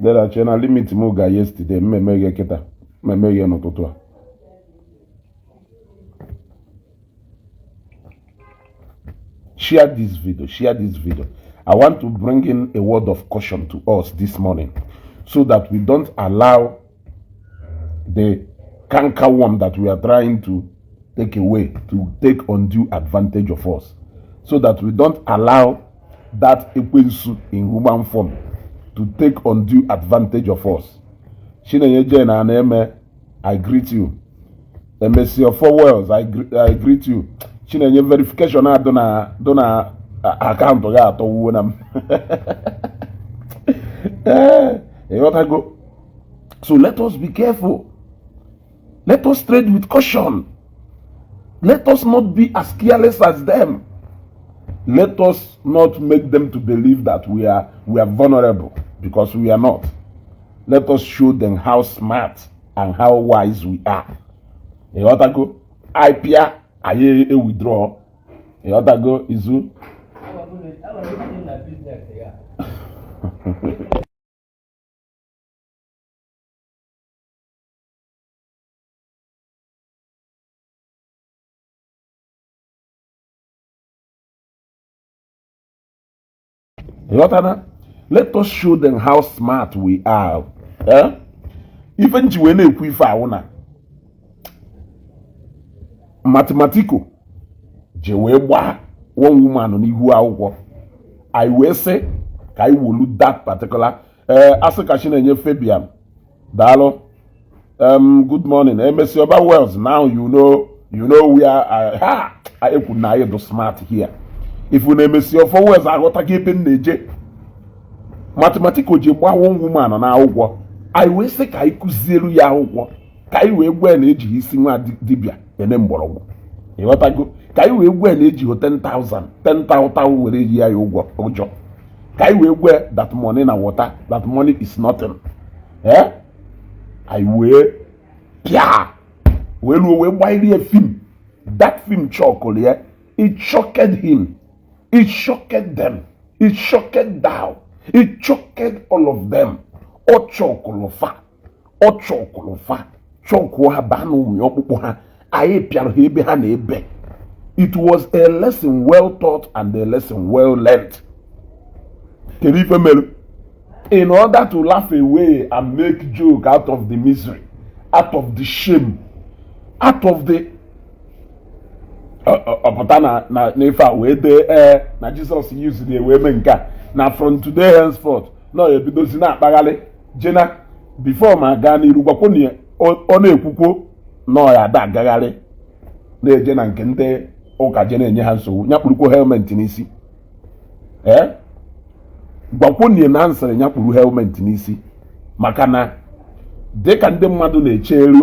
Lela chena limit muga yesterday. Mmege kita. Mmege no totoa. Share this video. Share this video. I want to bring in a word of caution to us this morning, so that we don't allow the canker worm that we are trying to take away to take undue advantage of us, so that we don't allow that ekwensu in human form to take undue advantage of us. I greet you. MSC of 4 wells, I greet you. Chinenye verification dona account ga to wona. What I go. So let us be careful. Let us trade with caution. Let us not be as careless as them. Let us not make them to believe that we are vulnerable, because we are not. Let us show them how smart and how wise we are. What I go. I peer. I withdraw. The other go Izu. Let us show them how smart we are. Even when we found mathematical jewe gba one woman n'ihu akwụkwọ. I will say I will look that particular Asika Chinenye Fabian Dalo. Good morning. MSC Oba Wells. Now you know we are I could na do smart here. If we MSC of Wells I got keeping neje mathematical je gba one woman na akwụkwọ. I will say ka ikuzielu ya akwụkwọ ka I wee gwa na eji isi nwa dibia ene mgbọrọgwụ. Ịghọtago ka anyị wee gwe na-eji 10,000 were ji ya ụgwọ ụjọ ka anyị wee gwe that money na water, that money is nothing. I wee pia wee luo wee gbairi a film. That film chokol ya. It shocked him, it shocked them, it shocked thou, it shocked all of them. O chokolofa chokwo ha ba no mi okpukpo ha. It was a lesson well taught and a lesson well learned. In order to laugh away and make joke out of the misery, out of the shame, out of the na Jesus used the way now from today henceforth. No, you do not Jenna before my gani Rubakoni on a kuko. No ya da gagari na-eje na nke ndị ụka je na-enye ha nsogbu nyakpurukwo helmet n'isi. Gbakwunie na ansịrị nyakpuru helmet n'isi maka na dịka ndị mmadụ na-echeri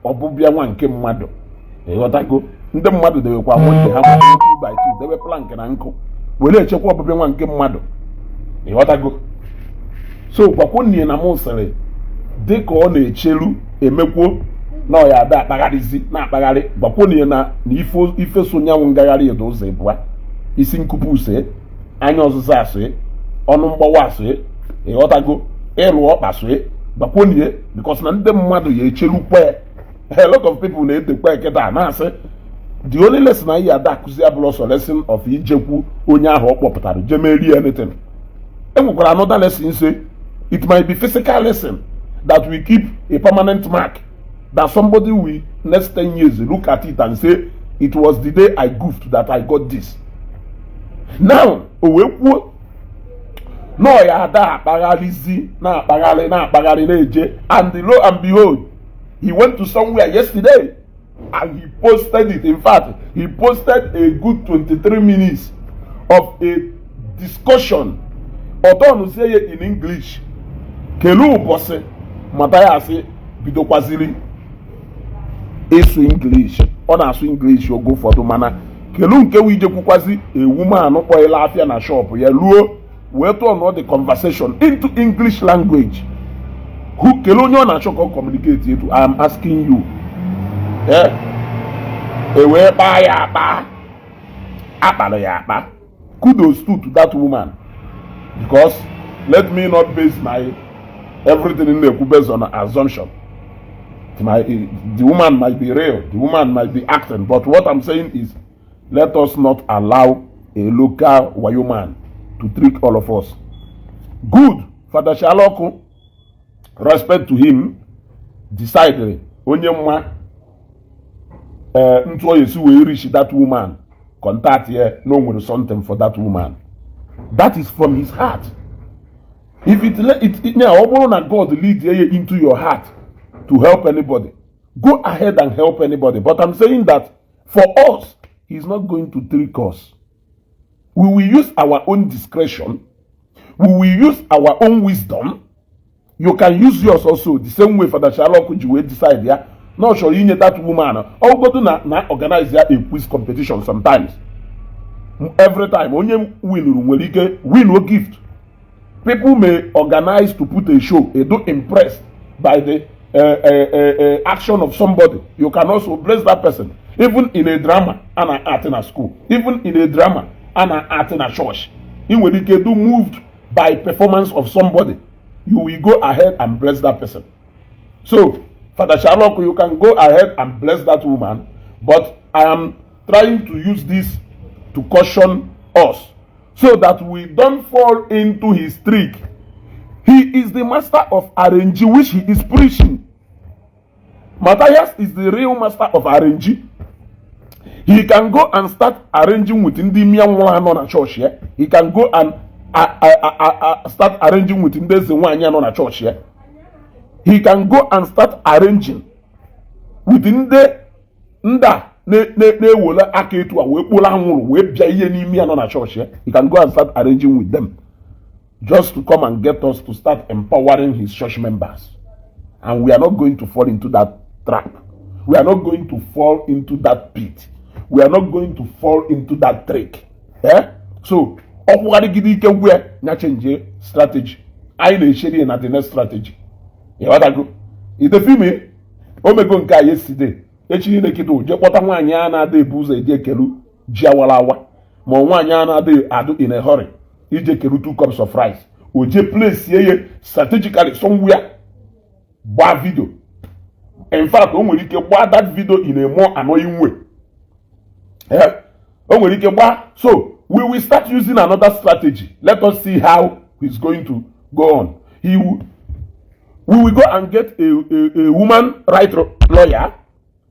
ọbụbịa nwa nke mmadụ. Ịghọtago ndị mmadụ dewekwa nwunye ha 2x2 dewe plank na nkụ were echekwa ọbụbịa nwa nke mmadụ. Ịghọtago so gbakwunie na mụ sịrị dịka ọ na-echeru emekwo na ya ada akpagharịzi na akpagharị gbakwunie na ife so nyanwụ ngagharị edo ụzọ ịbụa isi nkupu use anya ọzụzụ asụ ọnụ mgbawa asụ ịghọtago ịrụ ọkpa asụ gbakwunie because na ndị mmadụ ya echerukwa. A lot of people na-etekwa eketa na-asị the only lesson anyị ada akụzi abụrụ sọ lesson of ijekwu onye ahụ ọ kpọpụtara jemeri anything. Enwekwara another lesson say it might be physical lesson that we keep a permanent mark, that somebody will next 10 years look at it and say it was the day I goofed that I got this. Now no ya da akpagharịzi na akpagharị na-eje, and lo and behold he went to somewhere yesterday and he posted it. In fact, he posted a good 23 minutes of a discussion. Oton say it in English. Kelu bose Mathias bidokwaziri esu English. Ọ na-asụ English o go for the mana. Kelu nke wi jekwukwazi a woman no kpoila afia na shop ya luo we turn all the conversation into English language. Who kelu onye ọ na-achọ communicate it? I am asking you. Ewe ba ya ba. Akpalo ya ba. Kudos to that woman. Because let me not base everything in there based on an assumption. The woman might be real, the woman might be acting, but what I'm saying is, let us not allow a local Wayo man to trick all of us. Good, Father Shaloku, respect to him, decided, Onyema, we reach that woman, contact here, no one something for that woman. That is from his heart. If it now, God lead you into your heart to help anybody, go ahead and help anybody. But I'm saying that for us, he's not going to trick us. We will use our own discretion. We will use our own wisdom. You can use yours also the same way. Father Shalom could you decide here? Not sure you need that woman. Or go to na organize a quiz competition sometimes. Every time, only win no gift. People may organize to put a show. They do impressed by the action of somebody. You can also bless that person. Even in a drama and an art in a school. Even in a drama and an art in a church. Even when you can do moved by performance of somebody, you will go ahead and bless that person. So, Father Shalom, you can go ahead and bless that woman. But I am trying to use this to caution us so that we don't fall into his trick. He is the master of RNG, which he is preaching. Mathias is the real master of RNG. He can go and start arranging with the Myanmar church here. He can go and start arranging with the church here. He can go and start arranging within the he can go and start arranging with them just to come and get us to start empowering his church members. And we are not going to fall into that trap. We are not going to fall into that pit. We are not going to fall into that trick. So, we change strategy. I know shady and the next strategy. You want to go? It's the film. Omego nka yesterday. Echi ne kido je kpota nwanya na ade buzo eje kelu jiawalawa. Mo nwanya na ade ado in a hurry. Ije kelu 2 cups of rice. Oje place ye strategically somewhere. Ba video. In fact, o nwere ike gba that video in a more annoying way. O nwere ike gba. So, we will start using another strategy. Let us see how it's going to go on. We will go and get a woman right lawyer,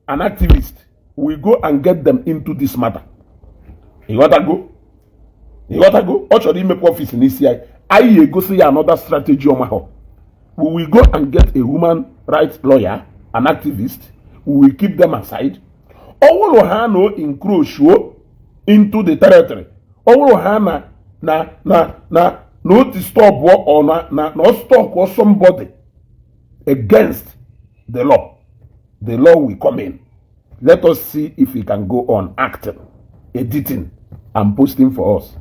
an activist. We go and get them into this matter. You want to go? You want to go? What should he make office in ECI? I go see another strategy on my home. We will go and get a woman rights lawyer, an activist. We will keep them aside. All of her no encroach into the territory. All of her no disturb or not stop or somebody against the law. The law will come in. Let us see if we can go on acting, editing, and posting for us.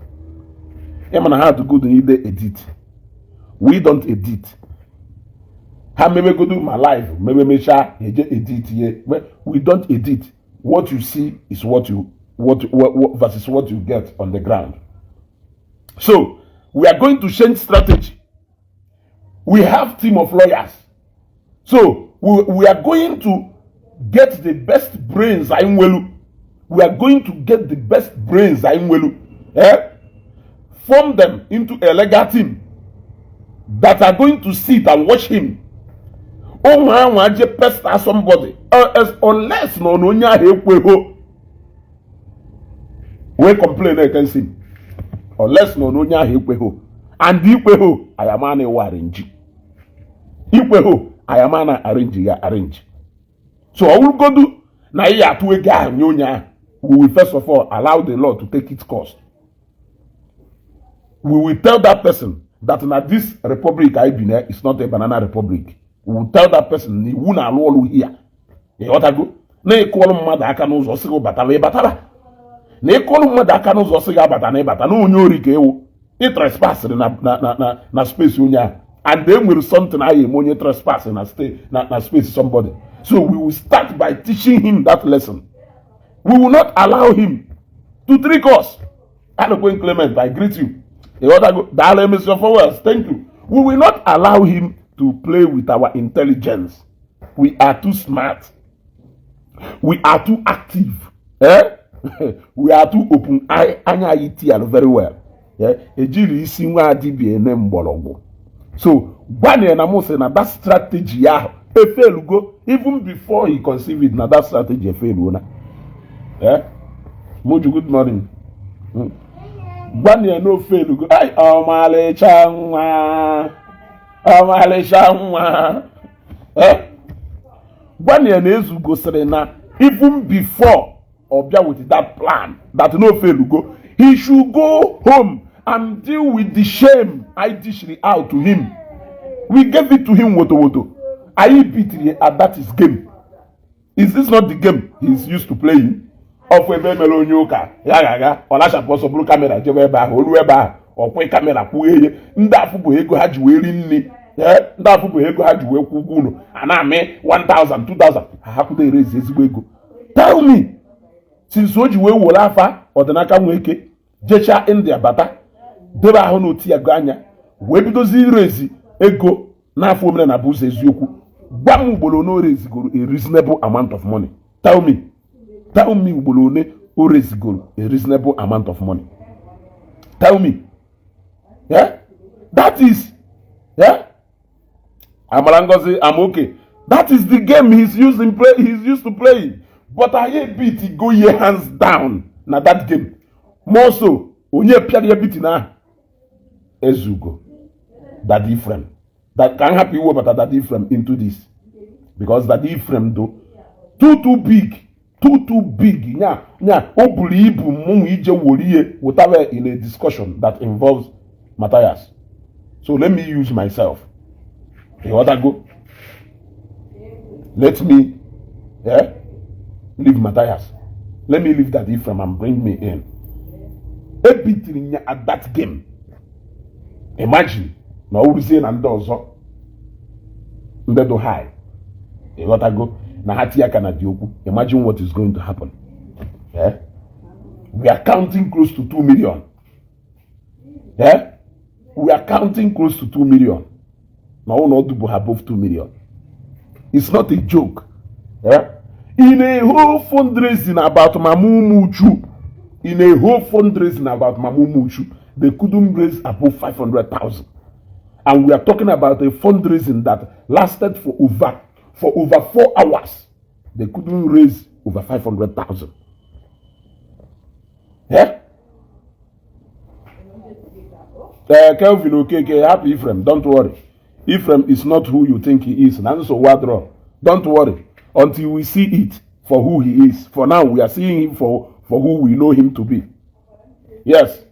I'm gonna have to go to either edit. We don't edit. How maybe go do my life? Maybe make sure edit here. We don't edit. What you see is what versus what you get on the ground. So we are going to change strategy. We have team of lawyers. So we are going to get the best brains Ainwelu. We are going to get the best brains Ainwelu. Form them into a legal team that are going to sit and watch him. Oh man, pester somebody. Unless no we complain against him. Unless no and ikweho ayamane arrange. Ikweho ayamana arrange. So I will go do na ya to a guy nyonya. We will first of all allow the law to take its course. We will tell that person that na this republic I been here is not a banana republic. We will tell that person ni wuna alolu here. You want to go? Na ekwolu mmadu aka n'ụzọ sị batala batala. Na ekwolu mmadu aka n'ụzọ sị batana batana na onye ori ka ewu. I trespass na space onye. And then will something I am only trespass na space somebody. So we will start by teaching him that lesson. We will not allow him to trick us. Adequate Clement, I greet you. You want to go? Thank you. We will not allow him to play with our intelligence. We are too smart. We are too active. We are too open. Anya itial very well. Ejiri isi nwa adibie ne mgbọrọgwụ. So, Gwani na mo say na that strategy fail go even before he conceived it. Na that strategy fail na. Moju, good morning. Gwani no fail go. Ay, omale chanwa. Gwani na Ezugo say na even before Obia with that plan that no fail go, he should go home and deal with the shame I dished out to him. We gave it to him woto. I beat it at that is game. Is this not the game he's used to playing? Of a melo nyoka, yaga, or Lasha possible camera, Jebeba, Olueba, or Quay camera, Puye, Ndafu Ego had you wearing me, Ndafu Ego had you wear Kuguno, and I made 1,000, 2,000. How could they raise this wego? Tell me, since what you will laugh or the Naka Weke, Jecha in their butter, Deba Hono Tia Ganya, Webidozi Rezi, Ego, Nafu and Abu Ezeaku, Bamu Bolono raise a reasonable amount of money. Tell me, Bolone, who raise a reasonable amount of money. Tell me. Yeah? That is, yeah? Amarangozi, I'm okay. That is the game he's used to play. But I hate beat it go your hands down. Now that game. More so, when you appear your beat now, Ezugo, that different. That can happy you about that different into this. Because that different though, too big. Too big. Yeah. Whatever in a discussion that involves Mathias. So let me use myself. You want to go? Let me leave Mathias. Let me leave that Ephraim and bring me in. Everything at that game. Imagine. Now we say and does so high. You want to go? Imagine what is going to happen. Yeah? We are counting close to 2 million. Yeah? We are counting close to 2 million. Now we not do above 2 million. It's not a joke. Yeah? In a whole fundraising about Mamumuchu, they couldn't raise above 500,000. And we are talking about a fundraising that lasted for over 4 hours. They couldn't raise over 500,000. Yeah? Kelvin, okay, happy Ephraim, don't worry. Ephraim is not who you think he is. Don't worry until we see it for who he is. For now, we are seeing him for who we know him to be. Yes.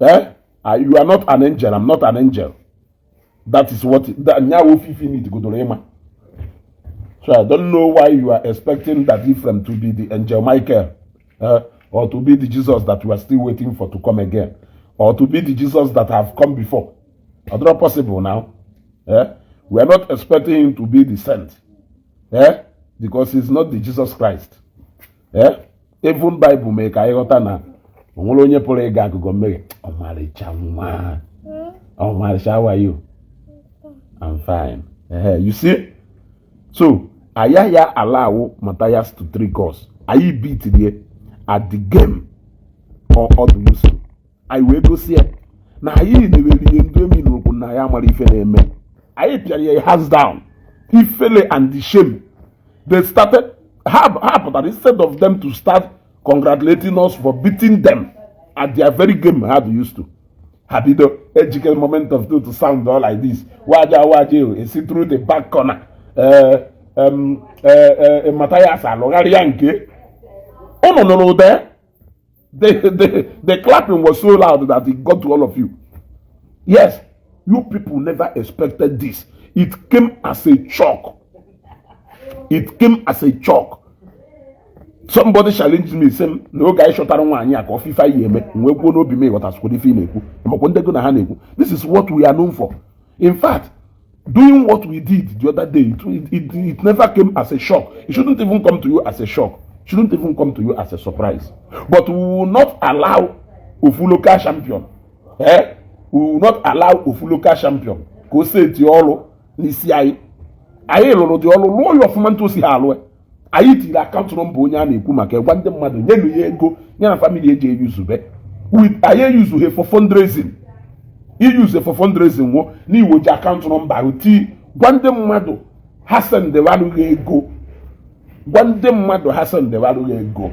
You are not an angel. I'm not an angel. That is what need to go to Rema. So I don't know why you are expecting that Ephraim to be the angel Michael, or to be the Jesus that we are still waiting for to come again, or to be the Jesus that have come before. It's not possible now. We are not expecting him to be the saint, because he's not the Jesus Christ. Even Bible make ayotana. How are you? I'm fine. You see? So, Ayaya allow Mathias to trick us. I beat there at the game or do you see? I will go see it. Now, I hands down. He fell and the shame. They started that instead of them to start congratulating us for beating them at their very game, how they used to. Happy the educated moment of two to sound all like this. Waja, see through the back corner. Mathias Alogarianke. Oh no, there. The clapping was so loud that it got to all of you. Yes, you people never expected this. It came as a shock. Somebody challenged me, saying, "No guy shot around one year, coffee 5 years, we will not be made what has put the This is what we are known for. In fact, doing what we did the other day, it never came as a shock. It shouldn't even come to you as a shock. It shouldn't even come to you as a surprise. But we will not allow Ofuloka champion. We will not allow Ofuloka champion. Go say it all n'isi anyị lụrụ dị ọrụ lụọ ya ọfụma ntụ osi ha alụ anyị tiri akaụntụ nọmba onye a na-ekwu maka gwa ndị mmadụ nyenu ya ego ya na famili eji eyuzube anyị eyuzuhe for fundraising iyuze for fundraising nwụ n'iwo ji akaụntụ nọmba ahụ ti gwa ndị mmadụ ha sendewarụghị ego gwa ndị mmadụ ha sendewarụghị ego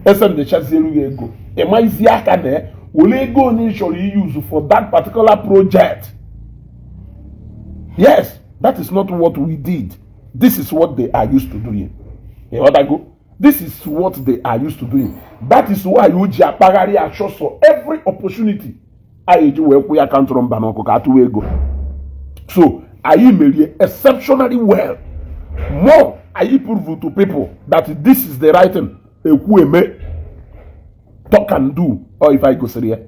esendechazirughị ego ịmaizi aka na were ego onye chọrọ iyuzu for that particular project. Yes, that is not what we did. This is what they are used to doing. You want to go? This is what they are used to doing. That is why you ji apagari asho for every opportunity. I will put your account number no ko ka tu ego. So, I made exceptionally well. More I prove to people that this is the right thing. Ekwueme talk and do. Or if I go say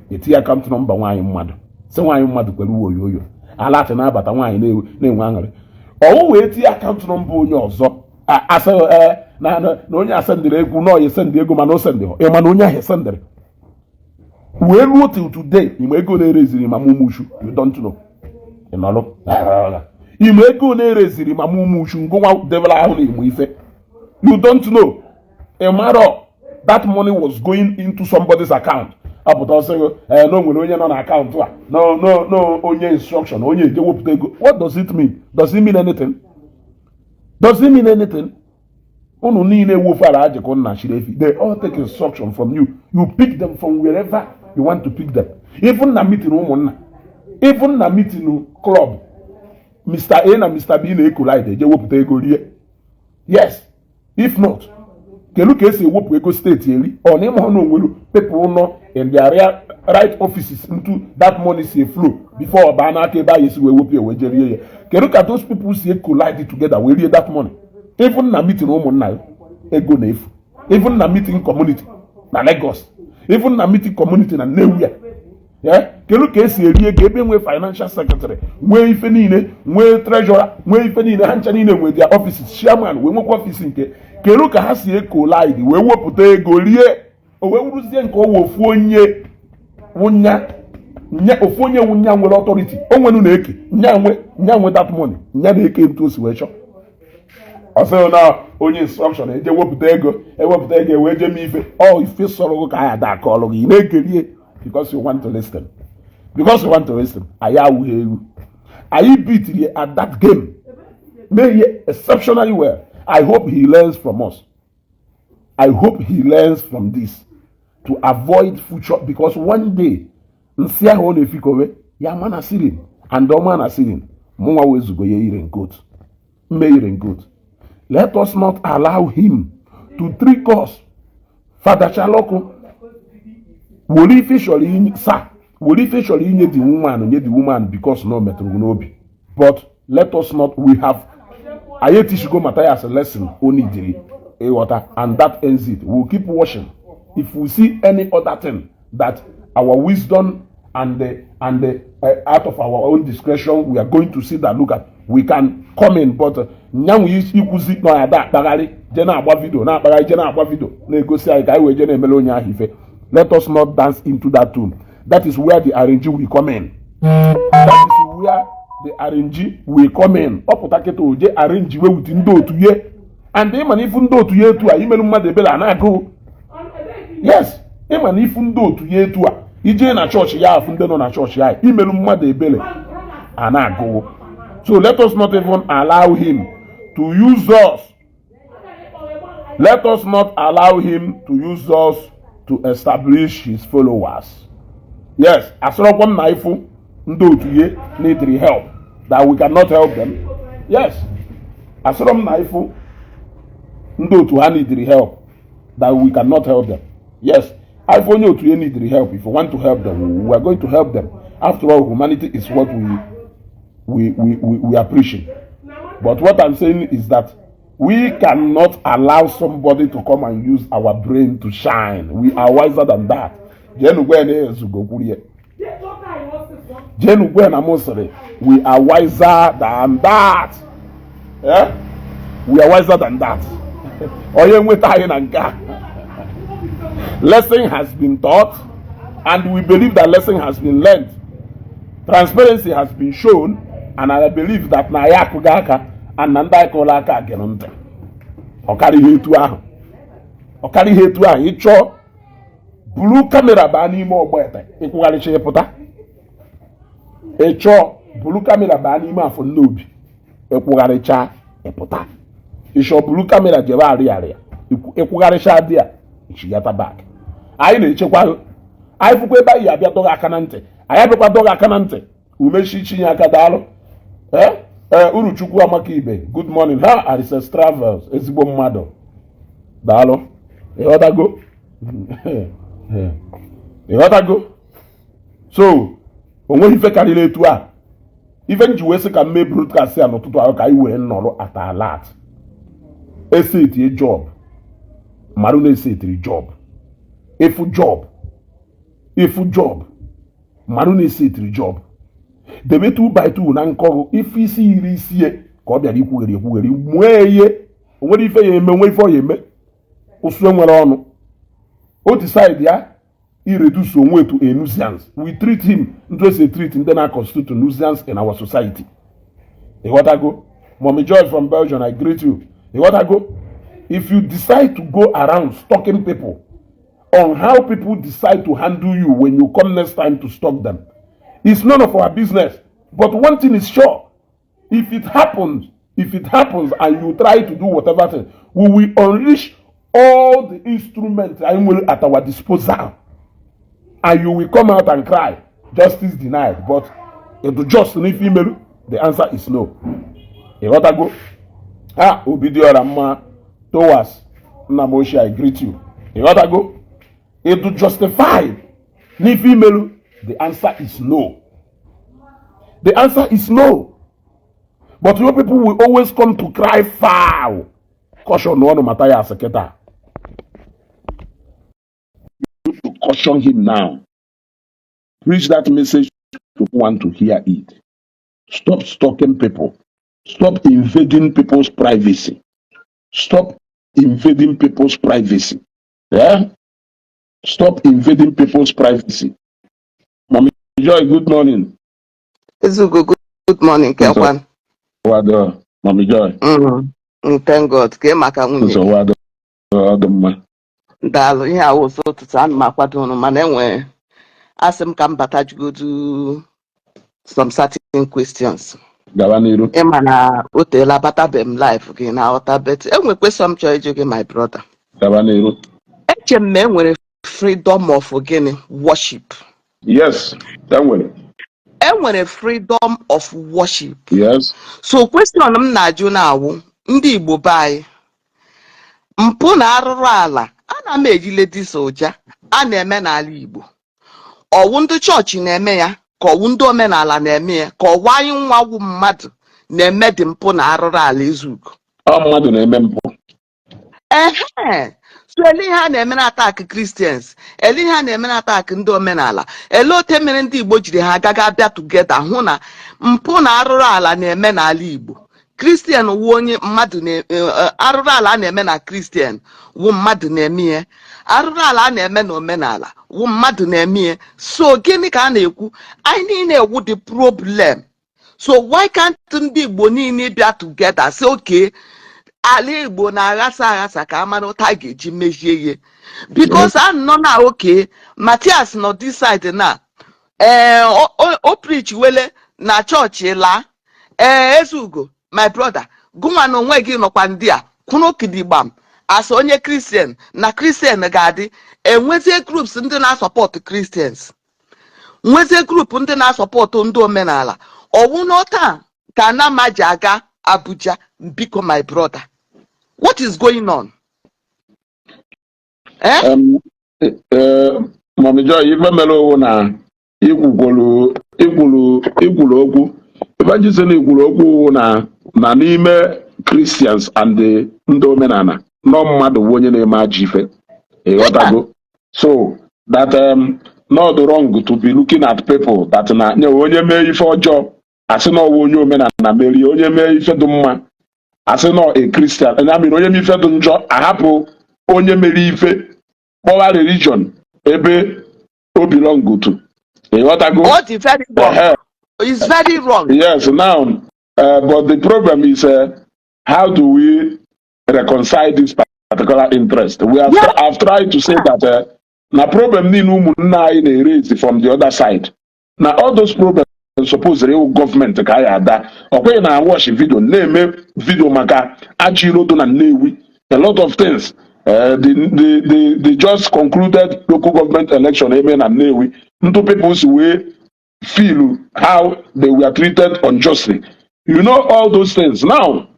it account number one mmadụ. Say one mmadụ kwelu oyoyo. Ala te na abata nwaanyị na-enwe aṅụrị ọwụ wee tie akaụntụ nọmba onye ọzọ na onye asendịrị egwu na ọya esendị ego mana o sendị ị mana onye ahụ esendịrị wee ruo till today ime ego na-ereziri ma mụmụchu you don't know ịnọlụ ime ego na-ereziri ma mụmụchu ngụnwa devil ahụ na-egbu ife you don't know ịmarọ that money was going into somebody's account apụta ọsọ na onwere onye nọ na akaụntụ a no onye instruction onye eje wepụta ego. What does it mean? Does it mean anything? Does it mean anything? Unu niile wofara ajịkọ nna shirefi they all take instruction from you. You pick them from wherever you want to pick them. Even na meeting ụmụnna, even na meeting club, Mr. A na Mr. B na-ekolide eje wepụta ego rie. Yes, if not kelu ka esi ewepụ ego steeti eri ọ na ịmụ na onwelu people nọ in their right offices into that money si flow before ọba n'aka ebe anyị si wee wepụ ewe jerie ya. Kelu ka those people si collide together wee rie that money. Even na meeting ụmụnna ego na efu, even na meeting community na Lagos, even na meeting community na Nnewi ya kelu ka esi eri ego ebe nwee financial secretary nwee ife niile nwee treasurer nwee ife niile ha ncha niile nwee their offices chairman wee nwekwa office nke kelu ka ha si collide wee wepụta ego rie o wee wuruzie nke owo ofu onye wunya nwere authority o nwenu na-eke nya nwe that money nya na-eke ntu osi wee chọ ọsọ na onye instruction eje wepụta ego wee je mee ife ife sọrọ ka ya da aka ọlụ gị na-ekerie because you want to listen. Anyị awụghị egwu anyị beat at that game may exceptionally well. I hope he learns from us. I hope he learns from this to avoid future, because one day nsi ahụ na-efikowe ya mana sirin and ọma na sirin mụnwa wezugo ya ire goat mme ire goat. Let us not allow him to trick us. Father Chaloko were ife chọrọ inye the woman because no metụrụ n'obi. But let us not, we have anyị tishigo Mathias a lesson only diri water, and that ends it. We'll keep watching. If we see any other thing that our wisdom and out of our own discretion we are going to see that look at, we can come in. But nyanwu ikuzi no ya da kpagharị je na agba video na akpagharị je na agba video na egosi anyị ka anyị wee je na emele onye ahụ ife. Let us not dance into that tune. That is where the RNG will come in. That is where the RNG will come in. Ọpụta kịta oje RNG we with ndị otu ye, and ịma na ifu ndị otu ye etu a imelu mmadụ ebele a na-agụ. Yes, ịma na ifu ndị otu ye etu a ije na chọọchị ya afụ ndị nọ na chọọchị ya imelu mmadụ ebele a na-agụ. So let us not even allow him to use us. Let us not allow him to use us to establish his followers. Yes, asọrọkwa m na ifu ndị otu ye need help that we cannot help them. Yes, asọrọ m na ifu ndị otu ha need help that we cannot help them. Yes, ifu onye otu ye need help. If we want to help them, we are going to help them. After all, humanity is what we are preaching. But what I'm saying is that we cannot allow somebody to come and use our brain to shine. We are wiser than that. We are wiser than that. Yeah? We are wiser than that. Lesson has been taught, and we believe that lesson has been learned. Transparency has been shown. and I believe that na ya akụga aka and na ndị anyị kụrụ aka gere ntị ọ karịghị etu ahụ ịchọọ buru kamera baa n'ime ọgbete ịkwụgharịcha ịpụta ịchọọ buru kamera baa n'ime afọ nnobi ịkwụgharịcha ịpụta ịchọọ buru kamera jebe arịarịa ịkwụgharịcha dị a ichigata bak anyị na-echekwa anyị fụkwa ebe anyị abịa dọga aka na ntị anyị abịakwa dọga aka na ntị umechi chinye aka daalụ Uruchukwu Amaka Ibe good morning ha Arises Travels ezigbo mmadụ daalụ ịghọtago so onweghị ife karịrị etu a ife nji wee sị ka mme broadcast ya n'ụtụtụ ahụ ka anyị wee nọrọ at alert esetie job marụ na-esetiri job ifu job marụ na-esetiri job debe 2x2 na nkọgụ ife isi iri isie ka ọ bịara ikwugheri nwee ihe onwere ife ya eme nwe ife ọ ya eme ụsụ enwere ọnụ o decide ya ireduce onwe to a nuisance. We treat him into a treat and then I constitute a nuisance in our society. You got to go. Mommy Joy from Belgium, I greet you. You got to go. If you decide to go around stalking people on how people decide to handle you when you come next time to stalk them, it's none of our business. But one thing is sure, if it happens and you try to do whatever thing, we will unleash all the instruments at our disposal. And you will come out and cry, justice denied. But if the just any female, the answer is no. You got to go. Obidio Rama, Towas, Namoshi, I greet you. You got to go. If to justify any female, the answer is no. The answer is no. But your people will always come to cry foul. Caution no one Mathias Ezeaku. To caution him now. Preach that message to want to hear it. Stop stalking people. Stop invading people's privacy. Stop invading people's privacy. Yeah? Stop invading people's privacy. Mommy Joy, good morning. Ezeaku, good morning, Kekwan. Mommy Joy. Thank God. Daalụ ihe awụ so ụtụtụ ana m akwado unu mana enwe asị m ka m bata jugodu some certain questions. Gawa n'iru. Ịma na o teela batabe m life gị na ọta bet enwe question m chọrọ ịjụ gị my brother. Gawa n'iru. Eche m enwere freedom of gịnị worship. Yes, enwere freedom of worship. Yes. So question m na-ajụ na-awụ ndị Igbo be anyị mpụ na arụrụ ala ana m ejile dị soja a na-eme n'ala Igbo ọwụ ndị chọọchị na-eme ya ka ọwụ ndị omenala na-eme ya ka ọwụ anyị nwawu mmadụ na-eme dị mpụ na arụrụ ala Ezeaku mmadụ na-eme mpụ so ele ihe a na-eme na attack Christians ele ihe a na-eme na attack ndị omenala ele ote mere ndị Igbo jiri ha agaga abịa together hụ na mpụ na arụrụ ala na-eme n'ala Igbo Christian wu onye mmadụ arụrụ ala na-eme na Christian wu mmadụ na-eme ihe arụrụ ala na-eme na omenala wu mmadụ na-eme ihe so gịnị ka a na-ekwu anyị niile ewu the problem so why can't ndị Igbo niile bịa together say okay ala Igbo na-aghasa ka amana ụta a ga-eji mejie ihe because a nọ na okay Mathias nọ this side na o preach wele na chọọchị la Ezeaku my brother gụnwa na onwe gị nọkwa ndị a kwunu kidigbam asa onye Christian na Christian ga-adị enwezie groups ndị na-support Christians nwezie group ndị na-support ndị omenala ọwụ n'ọta ka na maji aga Abuja biko my brother what is going on? Mommy Joy, ife mere owu na ikwulu okwu evangelism ikwulu okwu na n'ime Christians and ndị omenala no mmadụ onye na-eme ajọ ife ịghọtago so that not wrong to be looking at people that na nye onye mee ife ọjọọ asị na ọwụ onye omenala merie onye mee ife dị mma asị na a Christian na mere onye mee ife dị njọ ahapụ onye mere ife kpọwa religion ebe o belong to ịghọtago It's very wrong. Yes, now, but the problem is how do we reconcile this particular interest? I've tried to say that the problem is raised from the other side. Now, all those problems suppose the government okay na watch video name video maka ajirodo na Nnewi, a lot of things. The just concluded local government election amen and Nnewi. Into people's way feel how they were treated unjustly. You know all those things. Now,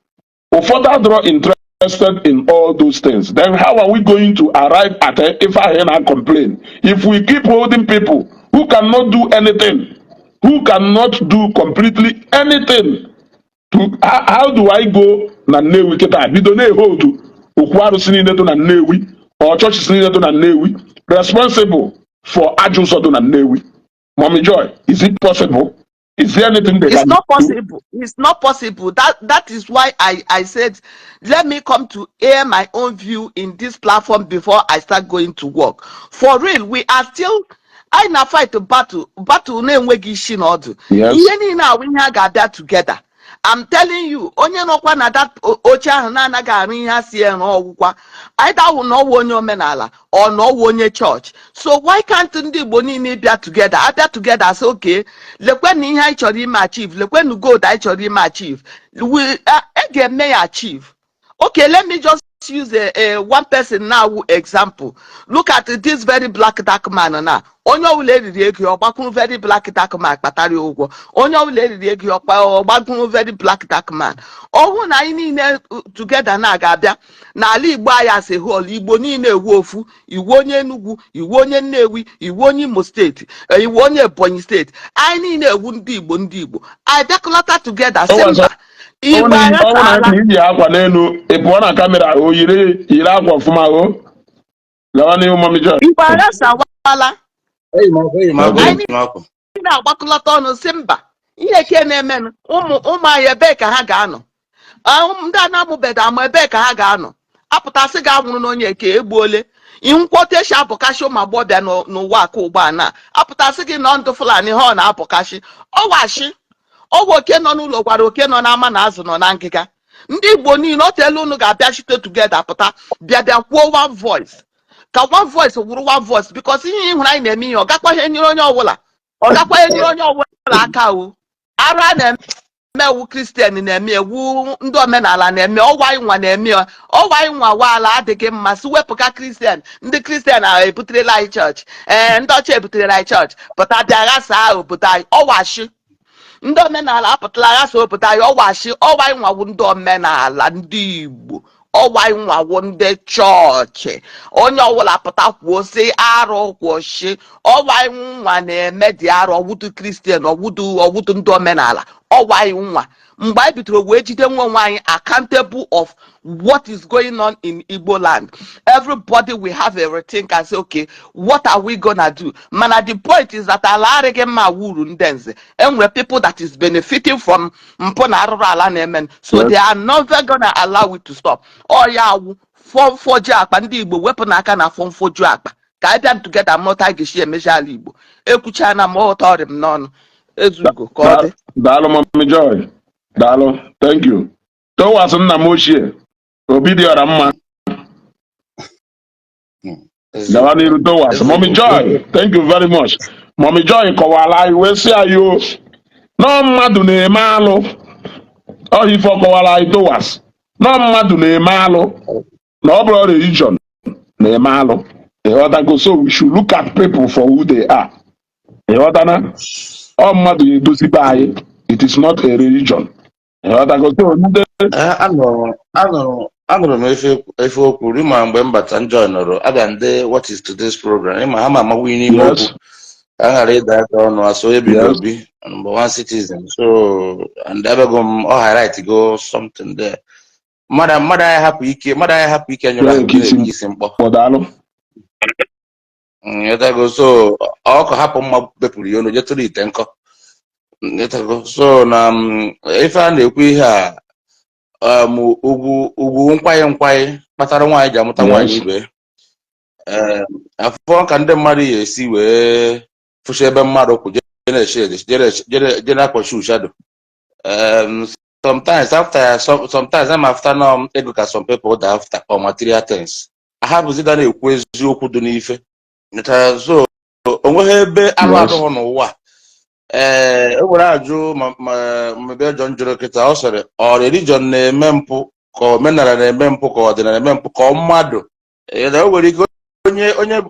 for further draw interested in all those things, then how are we going to arrive at if I complain? If we keep holding people who cannot do anything, who cannot do completely anything, how do I go na Nnewi kita? Bidone hold Okwaru Sinineto na Nnewi or Church Sinineto na Nnewi responsible for Ajusodo na Nnewi. Mommy Joy, is it possible? Is there anything they It's not possible. It's not possible. That is why I said, let me come to air my own view in this platform before I start going to work. For real, we are still I na fight a battle na-enweghị isi na ọdụ. Ihe niile a we ga-abịa together. I'm telling you, onye nọkwa na that oche ahụ na-anaghị arụ ihe ha si ere ọgwụkwa either wụ na ọwụ onye omenala or na ọwụ onye church. So why can't ndị Igbo niile bịa together? Abịa together say okay, lekwenụ ihe anyị chọrọ ime achieve, lekwenụ gold anyị chọrọ ime achieve. Ga-eme ya achieve. Okay, let me just use a one person now example. Look at this very black dark man now. Onye ọbụla eriri ego ọgbakwuru very black dark man kpatara ụgwọ. Onye ọbụla eriri ego ọgbakwuru very black dark man. Ọhụ na anyị niile together na ga-abịa n'ala Igbo anyị as a whole. Igbo niile ewu ofu, iwu onye Enugu, iwu onye Nnewi, iwu onye Imo steeti, iwu onye Ebonyi steeti. Anyị niile ewu ndị Igbo anyị bịakọlata together simba. Igbo iji akwa n'elu ịpụọ na kamera o yiri akwa ọfụma o gawa n'ihu Mommy Joy. Igbo aghasawala anyị na-agbakọlata ọnụ si mba ihe ke na-emenụ ụmụ anyị ebe ka ha ga-anọ ndị a na-amụbeghị ama ebe ka ha ga-anọ apụtasị ga-anwụrụ n'onye eke egbuole nkwọteshi abụkashi ụmụ agbọbịa n'ụwa aka ụgbọ na apụtasị gị nọ ndụ Fulani ha ọ na-abụkashi ọwashi ọgwụ oke nọ n'ụlọ gwara oke nọ n'ama na azụ nọ na ngịga. Ndị Igbo niile otelu unu ga-abịa chite together pụta bịa kwuo one voice ka one voice wụrụ one voice because ihe ịhụrụ anyị na-eme ihe ọ gakwaghị nyere onye ọbụla aka o ara na-eme ewu Kristian na-eme ewu ndị omenala na-eme ọwa ịnwa na-eme ọwa ịnwa waala adịghị mma si wepụka Kristian ndị Kristian ebuterela anyị chọọchị ndị ọcha ebuterela anyị chọọchị pụta bịa ghasaa obodo anyị ọwashi ndị omenala apụtala ghasa obodo anyị ọwashi ọwa ịnwawu ndị omenala ndị Igbo ọwa ịnwawu ndị chọọchị onye ọbụla pụta kwuo si arụ kwụsị ọwa ịnwa na-eme dị arụ ọwụdụ Kristian ọwụdụ ndị omenala ọwa ịnwa mgbe anyị bidoro wee jide nwe onwe anyị accountable of what is going on in Igbo land. Everybody will have a rethink and say okay, what are we gonna do? Mana the point is that ala arịghị mma wuru ndị nze enwere people that is benefiting from mpụ na arụrụ ala na-eme so they are never gonna allow it to stop. Ọya awụ fọmfoju akpa ndị Igbo wepụ n'aka na fọmfoju akpa ka anyị bịa together mụta ga-esi emeji ala Igbo ekwuchana ma ọtọ ọrị m n'ọnụ ezugo ka ọ dị. Daalụ Mommy Joy, daalụ, thank you. Towas nna m ochie obi dị ọra mma gawa n'iru Towas. Mommy Joy, thank you very much. Mommy Joy kọwara anyị wee sị anyị o nọ mmadụ na-eme alụ ife ọkọwara anyị Towas nọ mmadụ na-eme alụ na ọ bụrụ religion na-eme alụ ịghọtago. So we should look at people for who they are ịghọtana ọ mmadụ edozibe anyị it is not a religion ịghọtago. So anụrụ m efe okwu rima mgbe mbata njọ nọrọ abịa ndị what is today's program ịma ha ma amawu n'ime okwu ka ghara ịda aka ọnụ aso ebi obi number one citizen so and abịago m ọ highlight go something there mmadụ anyị hapụ ike nyere ahụ isi mkpọ ịtago so ọkọ hapụ mma bepụrụ ya ọnụ jetụrụ ite nkọ ịtago so na ife a na-ekwu ihe a ugwu nkwaye kpatara nwaanyị ji amụta nwaanyị ibe afọ ka ndị mmadụ ya esi wee fụcha ebe mmadụ kwụ shadow. Sometimes I'm after now educate some people that after or material things. I have that ekwu eziokwu dị n'ife. So onweghị ebe alụ adụghọ n'ụwa. Enwere ajụ mebe John jụrụ kịta ọ sịrị ọ religion na-eme mpụ ka omenala na-eme mpụ ka ọdịnala na-eme mpụ ka mmadụ. O nwere ike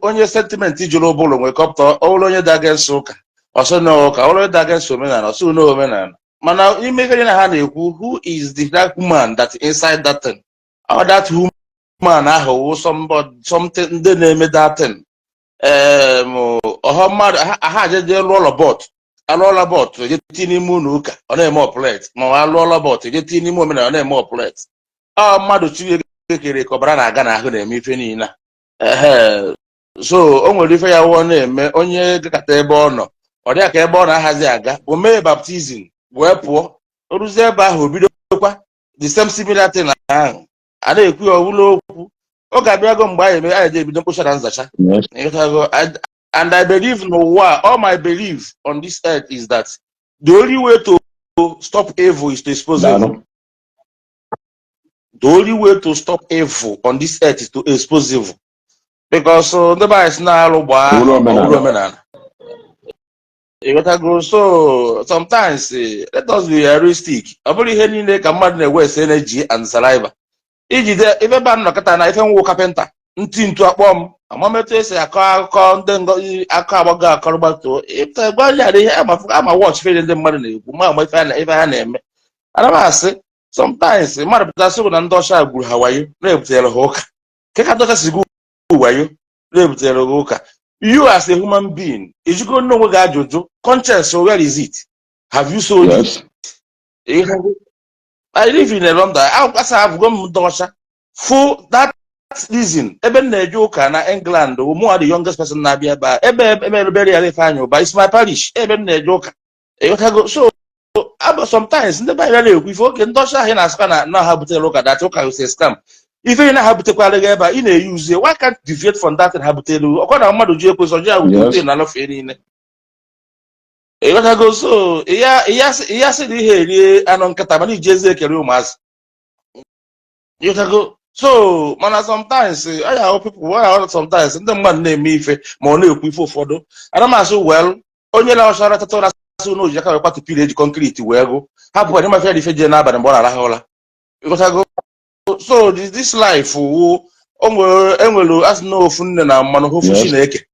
onye sentiment jụrụ ụbụrụ nwere kọpụta ọhụrụ onye daga nsọ ụka ọsọ na ụka ọhụrụ onye daga nsọ omenala ọsọ na omenala. Mana imeghere na ha na-ekwu who is that woman that inside that thing or that woman ahụ something ndị na-eme that thing. Ọha mmadụ ha ajeje lụọ bọt alụọla bọt eje tinye n'ime ụlọ ụka ọ na-eme ọpụlet ma ọ alụọla bọt eje tinye n'ime omenala ọ na-eme ọpụlet. Mmadụ chiekere ka ọbara na-aga n'ahụ na-eme ife niile. So o nwere ife ya wụọ na-eme onye gakọta ebe ọ nọ ọ dịka ka ebe ọ na-ahazi aga o mee baptizim wee pụọ o ruzie ebe ahụ o bidokwa the same similar thing ahụ a na-ekwu ya ọbụla okwu ọ ga-abịago mgbe anyị eje ebido mkpocha na nzacha. And I believe n'ụwa all my belief on this earth is that the only way to stop evil is to expose evil. The only way to stop evil on this earth is to expose evil. Because the bias na alụ gbaa omenala. So sometimes let us be realistic. Ọ bụrụ ihe niile ka mmadụ na-ewest energy and saliva. Ijide ife ba nnọkọta na ife nwụ kapịnta ntị ntu akpọ m amametụ esi akọ akụkọ ndị ngozi akọ agbago akọrọgbato ife gbaghara ihe ama watch fere ndị mmadụ na-ekwu ma ama ife ha na-eme. Ana m asị sometimes mmadụ pụta sị na ndị ọcha gburu ha wayo na-ebutere ha ụka ka ndị ọcha si gbu wayo na-ebutere ha ụka. You as a human being, is you going to know what conscience, so where is it? Have you sold it? I live in a London. I've gone to for that reason. Even the joke in England, who are the youngest person na be by it's my parish. Even the joke. So sometimes in the Bible, we forget Dosha in Askana now have to look at that. Okay, say scam. If you have to qualify in a use, why can't deviate from that and have to do? Or come on, do you so yes, and on Katamani Jeze Kerumas. You go so man sometimes I have people why sometimes the man name me if money people for do. And I'm so well only now Shara so no you can't to pillage concrete where go. Have what my friend if you na but hola. Because I go so this life enwelu as no funne na mmanụ hofu Chineke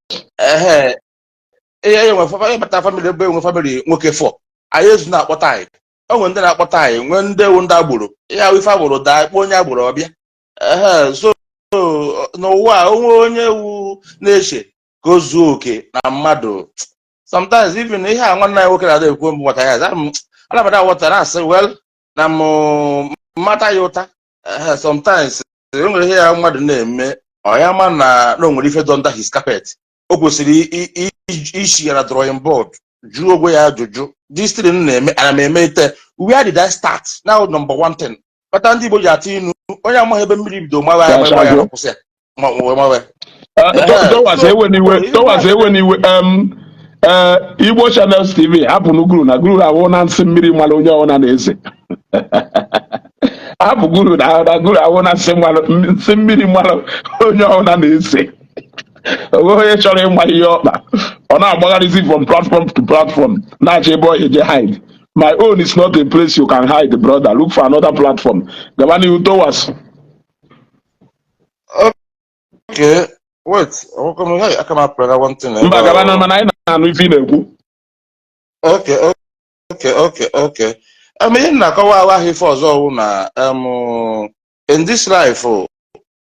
nwe bata family ebe nwe family nwoke 4 anyị ezu na-akpọta anyị onwe ndị na-akpọta anyị nwe ndị ewu ndị agboro ya ife agboro daa kpọ onye agboro ọbịa so n'ụwa onwe onye ewu na-eche ka o zuo oke na mmadụ sometimes even ihe a nwanne anyị nwoke na-ada ekwu mbụ nwata ya anabata wọta na-asị well na mmata ya ụta sometimes enwere ihe ya mmadụ na-eme ọya ma na onwere ife dọ under his carpet o kwesịrị ishi ya na drawing board jụọ ogwe ya ajụjụ this thing na-eme ana m eme ite where did I start now number one thing kpata ndị Igbo ji atụ inu onye amaghị ebe mmiri bido mawa ya kwụsị ya tọwasị ewe n'iwe Igbo Channels TV hapụ n'uguru na guru awụ na nsị mmiri mmalụ onye ọwụna na-ese hapụ guru na guru awụ na nsị mmiri mmalụ onye ọwụna na-ese onye chọrọ ịma ihe ọkpa ọ na-agbagharịzi from platform to platform na-achọ ebe ọ eje hide. My own is not a place you can hide, brother. Look for another platform. Gabani Utowas. Okay, wait. I come up with one thing. Okay. I mean, in this life,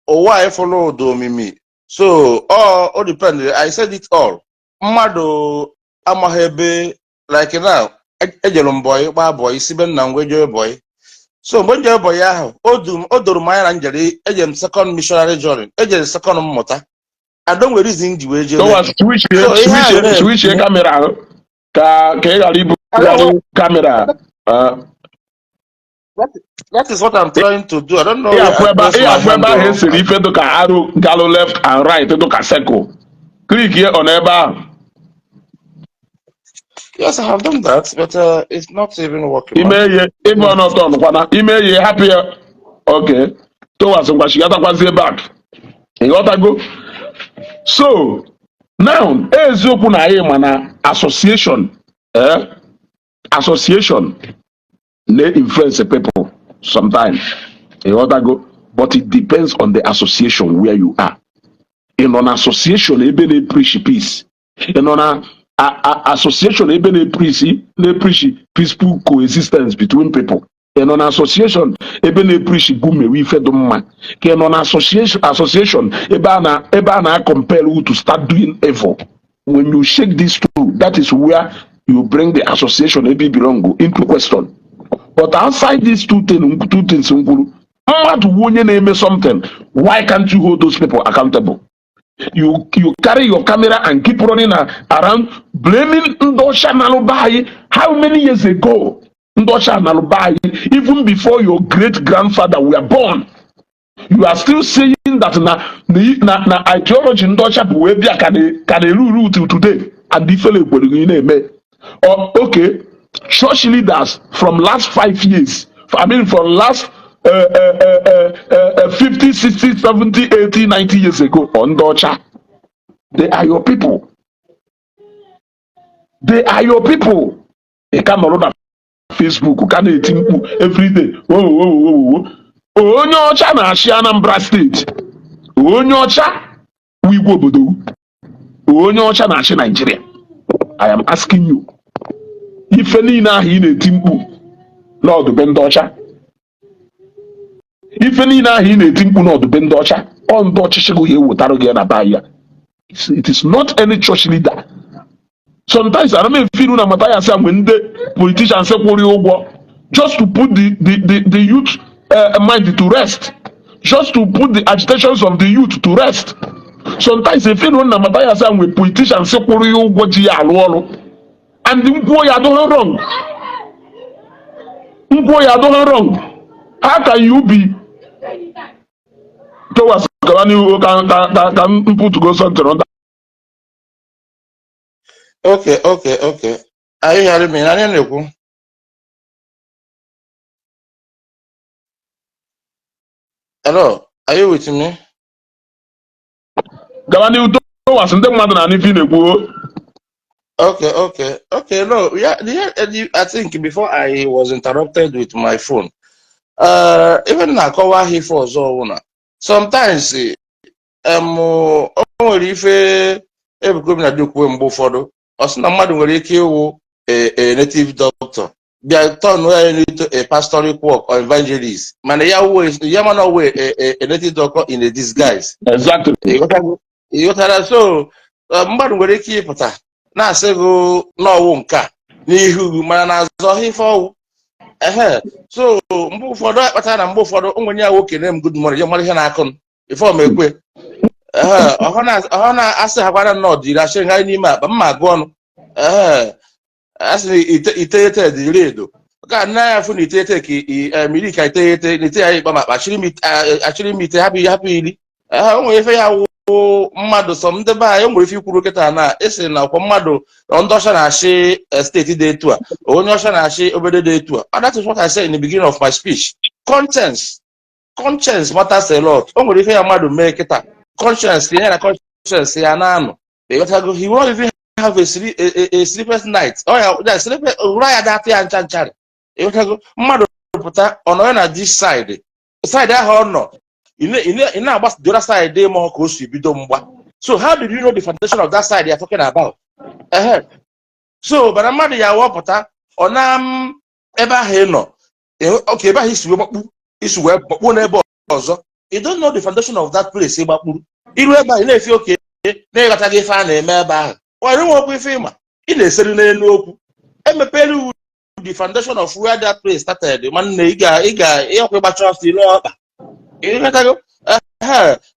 why follow do me? So all depends. I said it all. Mado amahebe like now. Ejelum boy, boy, siben na ngwejo boy. So when your boy odum my angeli, ejem second missionary journey, ejem second mota. I don't reason the way. So switch camera. Camera. That is what I'm trying to do. I don't know. If you look at arrow left and right, you look at circle. Click here on ever. Yes, I have done that, but it's not even working. Ime if or not on kwana ime happy okay towards ngwashigata back. You got to go. So now eziokwu na anyị mana association association may influence the people sometimes. You got to go. But it depends on the association where you are. In an association, ebe na preach peace. In an association, ebe na preach peaceful coexistence between people. In an association, ebe na preach gume we fed man. In an association, ebe na compel you to start doing evil. When you shake these two, that is where you bring the association ebe belong into question. But outside these two things, mmadụ onye na-eme something, why can't you hold those people accountable? You carry your camera and keep running around blaming Ndosha Nalubai. How many years ago Ndosha Nalubai, even before your great grandfather were born, you are still saying that na ideology Ndosha Buebia can rule till today and the fellow me. Or okay, church leaders from last 5 years, I mean from last 50, 60, 70, 80, 90 years ago on Docha. They are your people. They are your people. They come on Facebook, can every day. Whoa. Onyocha na ashi Anambra State. Onyocha we go bodo. Onyocha na ashi Nigeria. I am asking you. If any na hi na-eti mkpu n'ọdụbe ndị ọcha. Ife niile ahụ ị na-eti mkpu n'ọdụbe ndị ọcha, ọ ndị ọchịchị gị ewetara gị na baa ya. It is not any church leader. Sometimes I don't feel na Mathias when the politicians say ụgwọ just to put the youth mind to rest, just to put the agitations of the youth to rest. Sometimes I feel na Mathias when politicians say ụgwọ ji ya alụ ọrụ, and mkpu ya adọghị wrong. Mkpu ya adọghị wrong. How can you be towards can put go something on that? Okay. Are you hearing me? Hello, are you with me? Okay. No, yeah. I think before I was interrupted with my phone. Even na cover here for Zona. Sometimes onwere ife ebukom na dukwe mgbe ụfọdụ ọsị na mmadụ nwere ike ịwụ a native doctor bịa turn into a pastoral work or evangelist mana ya mana we a native doctor in a disguise. Exactly. You got so mmadụ nwere ike ịpụta na-asị gị n'ọwụ nke a n'ihu mana na-azọ ife ọwụ. So mgbe ụfọdụ akpata na mgbe ụfọdụ onwenye ya nwoke na good morning ya mara ihe na-akụ m ife omekwe ọha na-asị ha gwara nnọọ iri asịrị ha n'ime akpa mma agụ ọnụ asị iteghete dị iri edo ka nna ya fụ na iteghete ka miri ka iteghete na ite ya ikpa makpa achịrị m ite hapụ iri o nwere ife ya wụ mmadụ sọ ndị be anyị nwere ife ikwuru kịta na esi na ọkwa mmadụ ndị ọcha na-achị steeti dị etu a onye ọcha na-achị obodo dị etu a. That is what I said in the beginning of my speech. Conscience matters a lot. O nwere ife ya mmadụ mee kịta conscience ya na conscience ya na-anọ. He won't even have a sleepless night. Ụra ya datị ya ncha mmadụ pụta ọ nọ na this side ahụ ọ nọ ị na-agbasa the other side ma ka o si bido mgba. So how did you know the foundation of that side you're talking about? So bara mmadụ ya wọpụta ọ na ebe ahụ ị nọ okay ebe ahụ isi wee gbakpuo n'ebe ọzọ. You don't know the foundation of that place ị gbakpuru iru ebe ahụ ị na-efi oke na-ịghọtaghị ife a na-eme ebe ahụ ọrụ nwe okwu ife ịma ị na-eseri n'elu okwu emepere the foundation of where that place started. Nwanne ị ga-ịkwa ịgbacha ọsọ ile ọkpa ịghọtago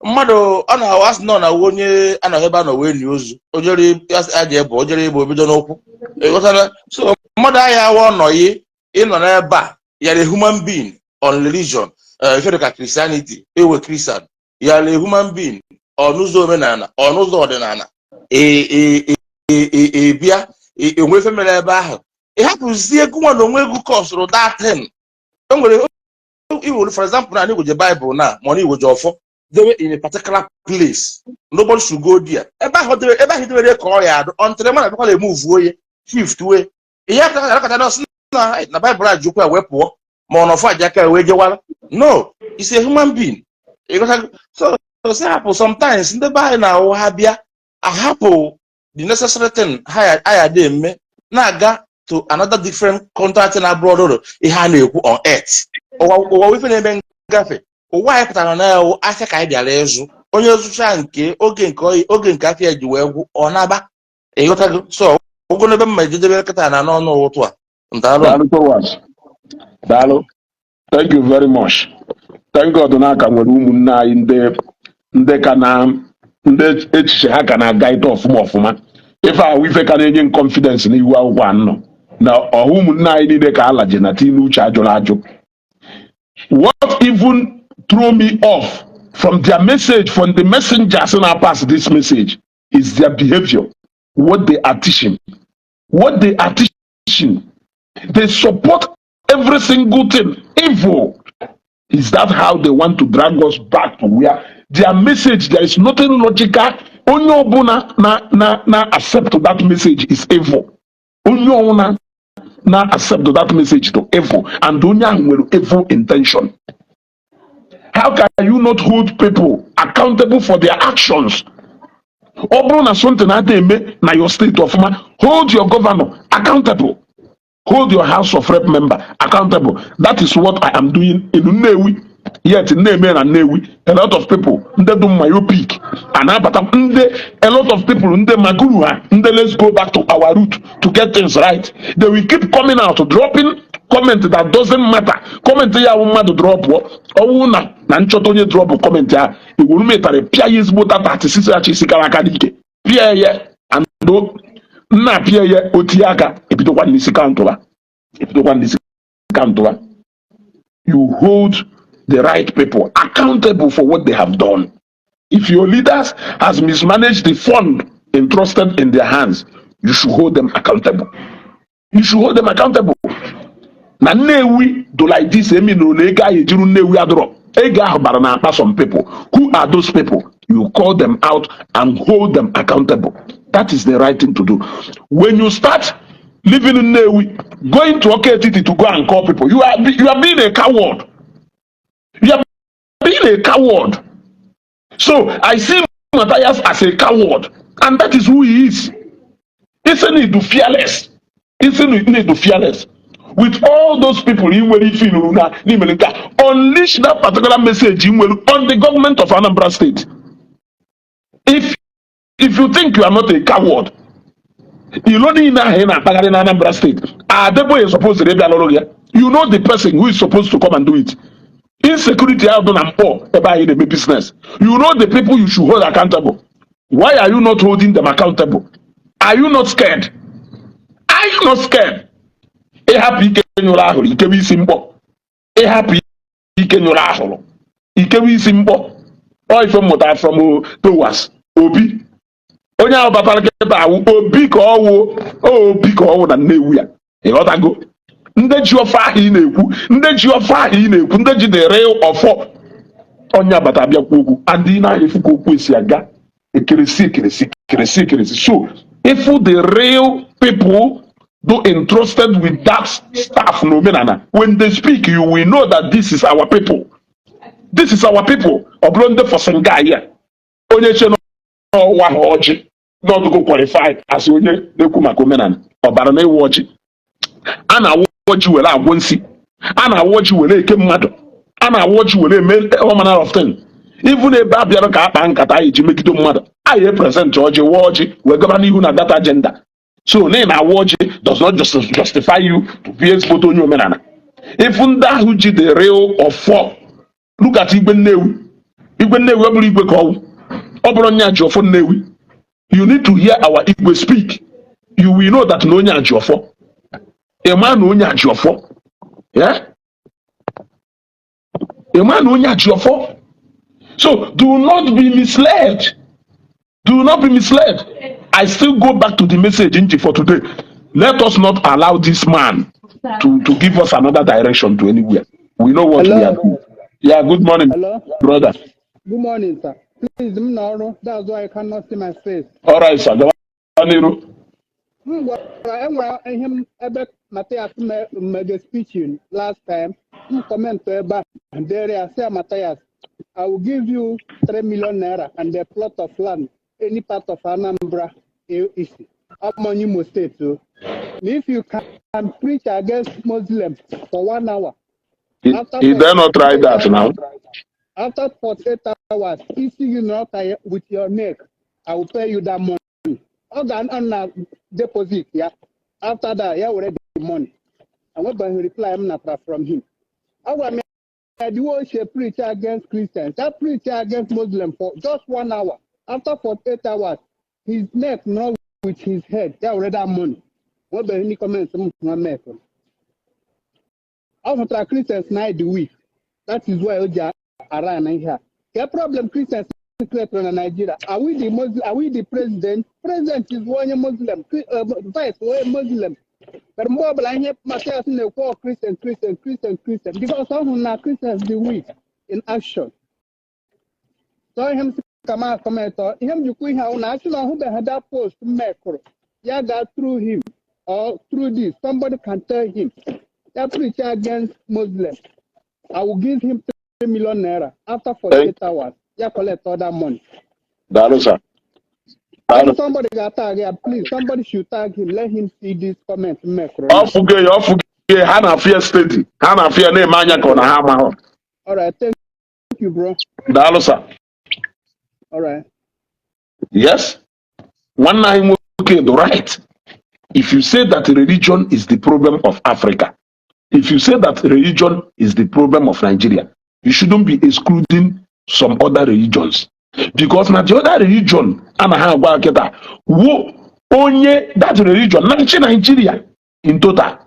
mmadụ ọ na-awasị nọ na onye anọghị ebe a nọ wee nye ozu ojere aja ebe ojere ebe obido n'okwu ịghọtara. So mmadụ ahịa awa ọnọghị ịnọ n'ebe a yara human being on religion ife ka Christianity ewe Christian yara human being ọnụzọ omenala ọnụzọ ọdịnala bịa enwe femele ebe ahụ ịhapụzie ego nwa na onwe ego kọsụrụ datin enwere iwu for example na Igbo je Bible na money Igbo je ọfọ dewe in a particular place nobody should go there ebe ahụ dewere ka ọ ya adụ until man abịakwala emove oye shift way ihe akata na Bible a jukwa wee pụọ ma ọ nọfọ aja aka wee jewala no it's a human being so hapụ sometimes ndị be anyị na-awụ ha bịa ahapụ the necessary thing ha ya dị eme na-aga to another different contract na abroad ihe a na-ekwu on earth ụwa ife na-eme ngafe ụwa anyị pụtara na ya afịa ka anyị bịara ịzụ onye zụcha nke oge nke afịa ji wee gwụ ọ naba ịghọtago so ogo n'ebe mma jedebe kịta na n'ọnụ ụtụ a daalụ thank you very much thank God na aka nwere ụmụnne anyị ndị ka na ndị echiche ha ka na-aga ite ọfụma ife ahụ ife ka na-enye confidence n'iwu akwụkwọ anọ na ọha ụmụnne anyị niile ka alaje na tinye uche ajụrụ ajụ. What even throw me off from their message, from the messengers in our pass this message, is their behavior, what they are teaching. What they are teaching, they support every single thing evil. Is that how they want to drag us back to where their message, there is nothing logical. Only obuna na accept that message is evil. Only obuna na accept that message to evil, and only with evil intention. How can you not hold people accountable for their actions? Obuna something na eme na your state of mind. Hold your governor accountable. Hold your House of Rep member accountable. That is what I am doing in Nnewi. Yet in Nnewi and Nnewi, a lot of people, they do myopic. And a lot of people, let's go back to our root to get things right. They will keep coming out, dropping comment that doesn't matter. Comment ya to drop. Oh, na nchotonye drop comment ya. It will make a pia is bota 36 chisikala pia ye and do. Na pia ye otiaka epitokwa nisi kantola. You hold the right people accountable for what they have done. If your leaders has mismanaged the fund entrusted in their hands, you should hold them accountable. You should hold them accountable. Na Nnewi do like this no lega ejiru Nnewi adro. Ega habara na akpa some people. Who are those people? You call them out and hold them accountable. That is the right thing to do. When you start living in Nnewi, going to Oketiti to go and call people, you are being a coward. You are being a coward. So I see Mathias as a coward, and that is who he is. Isn't it to fearless? Isn't it to fearless? With all those people in unleash that particular message on the government of Anambra State. If you think you are not a coward, you know the Anambra State. Adebo is supposed to be a you know the person who is supposed to come and do it. Insecurity out done and poor about the business. You know the people you should hold accountable. Why are you not holding them accountable? Are you not scared? Are you not scared? A happy Kenyora, it can be simple. A happy Kenyora, it can be simple. Or from what I from Towas, Obi. Onya Batalketa, Obi ko na Newia. You got to go. Ndị ji ofe ahụ ị na-ekwu ndị ji the real ọfọ onye agbata abịa kwu okwu adị na-efu ka okwu esi aga ekeresi. So if the real people do entrusted with that staff n'omenala, when they speak you will know that this is our people. This is our people. Ọ bụrụ ndị fọsịnga ya onye che n'ọwa ha ọjị n'ọdụgụ qualified as onye na-ekwu maka omenala ọbara na ịwụ ọjị a na-awụ ọjị were agwọ nsi, a na-awụ ọjị were eke mmadụ, a na-awụ ọjị were eme all manner of things. Even ebe a bịara ka akpa nkata anyị ji megide mmadụ anyị present ọjị wụọ ọjị wee gaba n'ihu na that agenda. So na awụ ọjị does not justify you to be ezigbote onye omenala. If ndị ahụ ji the real ọfọ, look at Igwe Nnewi ọ bụrụ Igwe ka ọ bụrụ onye Ejiofor Nnewi, you need to hear our Igwe speak. You will know that na onye Ejiofor. A man onye Ejiofor. Yeah? A man onye Ejiofor. So do not be misled. Do not be misled. I still go back to the message for today. Let us not allow this man to give us another direction to anywhere. We know what we are doing. Yeah, good morning, brother. Good morning, sir. Please, that's why I cannot see my face. All right, sir. Mathias made a speech last time. Comment and there I say, Mathias, I will give you 3 million naira and a plot of land, any part of Anambra, Imo State. So, if you can preach against Muslims for 1 hour, he dare not try that now. After 48 hours, if you not with your neck, I will pay you that money. Other than on deposit, yeah. After that, yeah, already the money. And what by reply, I'm not from him. I want to preach against Christians. That preach against Muslims for just 1 hour. After 48 hours, his neck not with his head. They already have money. What by any comments? I'm not after Christians night the week. That is why Oja around here. The problem Christians in Nigeria. Are we the Muslim? Are we the president? President is one Muslim. Vice one Muslim. But more like Mathias in the war Christian. Because some now Christians the weak in action. So him come out comment him you could have national who had that post macro. Yeah, that through him or through this. Somebody can tell him that preacher against Muslims. I will give him 3 million naira after 48 hours. Yeah, collect all that money. Sir. Somebody got tag, yeah, please. Somebody should tag him. Let him see this comment. Off Hana fear steady. Hana fear name Manya Kona Hama. All right, thank you, bro. Sir. All right. Yes. One nine okay, right. If you say that religion is the problem of Africa, if you say that religion is the problem of Nigeria, you shouldn't be excluding some other religions. Because now the other religion, only that religion, Nigeria in total.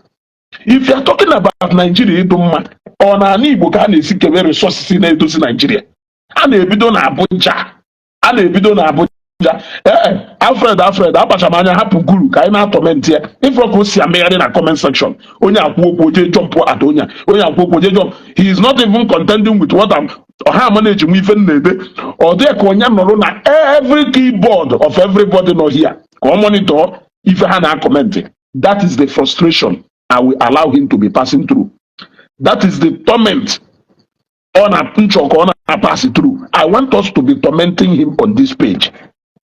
If you are talking about Nigeria, on an Igbo can seek resources in Nigeria. And a bidon Abuja, and a bidon Abuja. Alfred, Abashamanya hapu guru, Kaina comment here. If you go see a mayor in a comment section, Onya jump at Onya jump. He is not even contending with what I'm or how manage even or there Konya Norona every keyboard of everybody not here. Come monitor if you had a commenting. That is the frustration I will allow him to be passing through. That is the torment on a pinch or on a pass it through. I want us to be tormenting him on this page.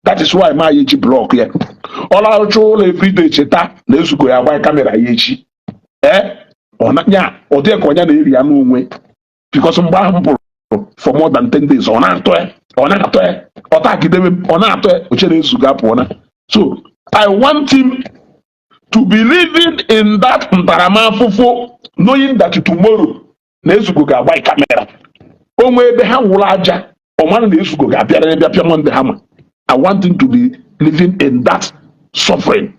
That is why my age block here. All our troll every day cheta let's go away camera yechi. Or not ya or there konya area no way. Because for more than 10 days on after or attack them on after which is Sugapona. So I want him to be living in that Mparamafufu, knowing that tomorrow Nezugo ga away camera. Onwe be ha wula aja or man Nezugo ga appear on the hammer. I want him to be living in that suffering.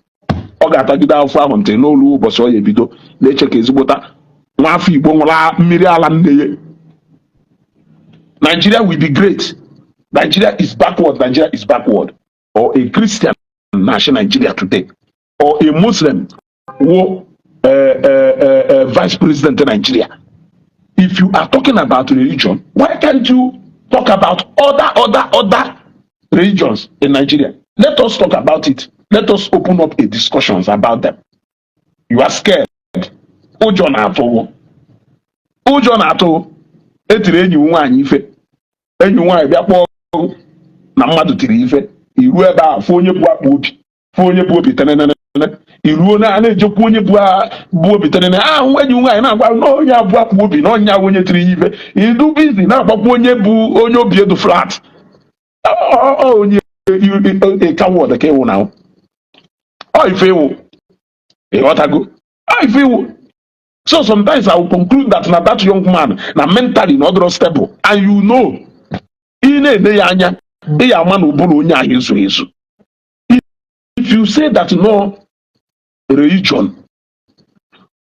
Ogatagida afọ ahụ ntị n'olu ụbọchị ọ ya ebido na-eche ka ezigbota nwa afọ Igbo nwụrụ mmiri ala nne ya. Nigeria will be great. Nigeria is backward. Or a Christian nation Nigeria today. Or a Muslim who vice president in Nigeria. If you are talking about religion, why can't you talk about other religions in Nigeria? Let us talk about it. Let us open up a discussions about them. You are scared. Ụjọ na-atụ etiri enyi nwaanyị ife. Enyi nwaanyị bịa kpọọ na mmadụ tiri ife. Iru ebe a fụ onye bụ akpa obi. Fụ onye bụ obi tenenene. Iruo na-ejekwa onye bụ obi tenenene. Enyi nwaanyị na-agwa na onye abụ akpa obi na onye onye tiri ife. Idu bizi na-agbakwa onye bụ onye obi edu flat. Onye a coward ka ewu now. If you so sometimes I will conclude that now that young man now mentally not stable, and you know if you say that no religion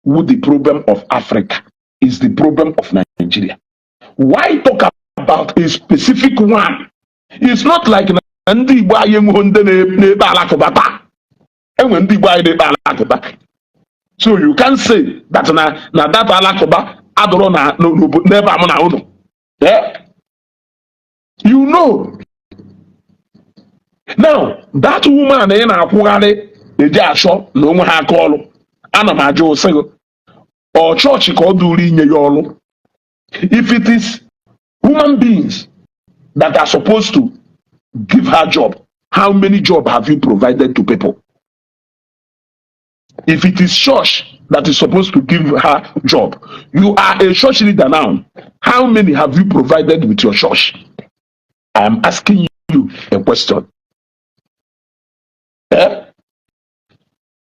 would the problem of Africa is the problem of Nigeria, why talk about a specific one? It's not like ndị Igbo anyị enweghị ndị na-ekpe alakụba taa. Enwe ndị Igbo anyị na-ekpe alakụba. So you can say that na data alakụba adọrọ n'ebe a mụ na unu. You know. Now, that woman ị na-akwụgharị eji achọ na onwe ha aka ọrụ, ana m ajụ ụsị gị, ọ chọọchị ka ọ dụrụ inye ya ọrụ? If it is human beings that are supposed to give her job, how many jobs have you provided to people? If it is church that is supposed to give her job, you are a church leader now. How many have you provided with your church? I am asking you a question.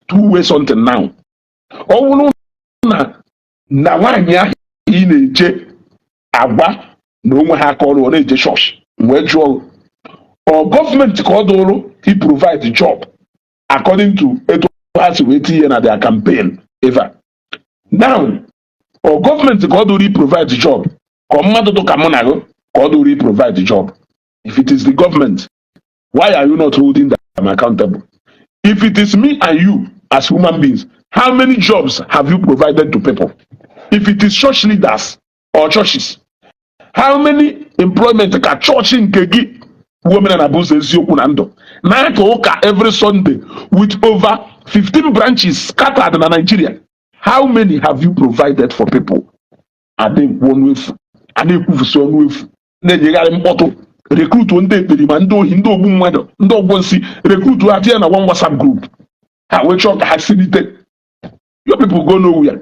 Two ways something now. Ọ bụrụ na nwaanyị ahụ ị na-eje agwa na onwe ha aka ọrụ, ọ na-eje church, wee jụọ ọ gọọmenti ka ọ dụrụ i provide job according to etu ha si wee tinye na their campaign ever. Now, ọ gọọmenti ka ọ dụrụ i provide job ka mmadụ dị ka mụ na gị ka ọ dụrụ i provide job? If it is the government, why are you not holding them accountable? If it is me and you as human beings, how many jobs have you provided to people? If it is church leaders or churches, how many employment ka church nke gị women and abuse eziokwu na ndụ na-aka ụka every Sunday with over 15 branches scattered na Nigeria? How many have you provided for people? Adekwu ọnụ efu, na-ekwufusi ọnụ efu, na-enyegharị mkpọtụ, rekrutu ndị ekperima, ndị ohi, ndị ogbu mmadụ, ndị ọgwọ nsị, rekrutu ha tinye na one WhatsApp group, ha wee chọọ ka ha silite. Your people go nowhere.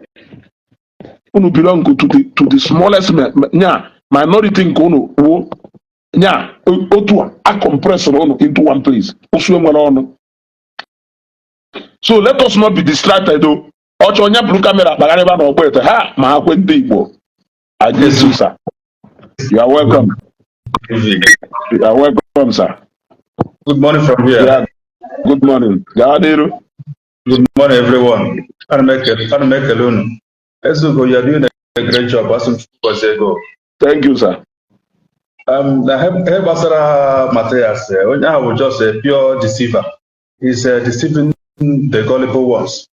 Unu belong to the smallest minority nke unu wo otu a compress unu into one place. Osu enwere ọnụ. So let us not be distracted though. Ọchọ onye bụrụ kamera kpagharị ebe a na ọgbọ ete ha ma ha kwe ndị Igbo. I guess you, sir. You are welcome. You are welcome, sir. Good morning from here. Yeah. Good morning. Good morning, everyone. Ezeaku, you are doing a great job. Thank you, sir. Mathias, I was just a pure deceiver. He's deceiving the gullible ones.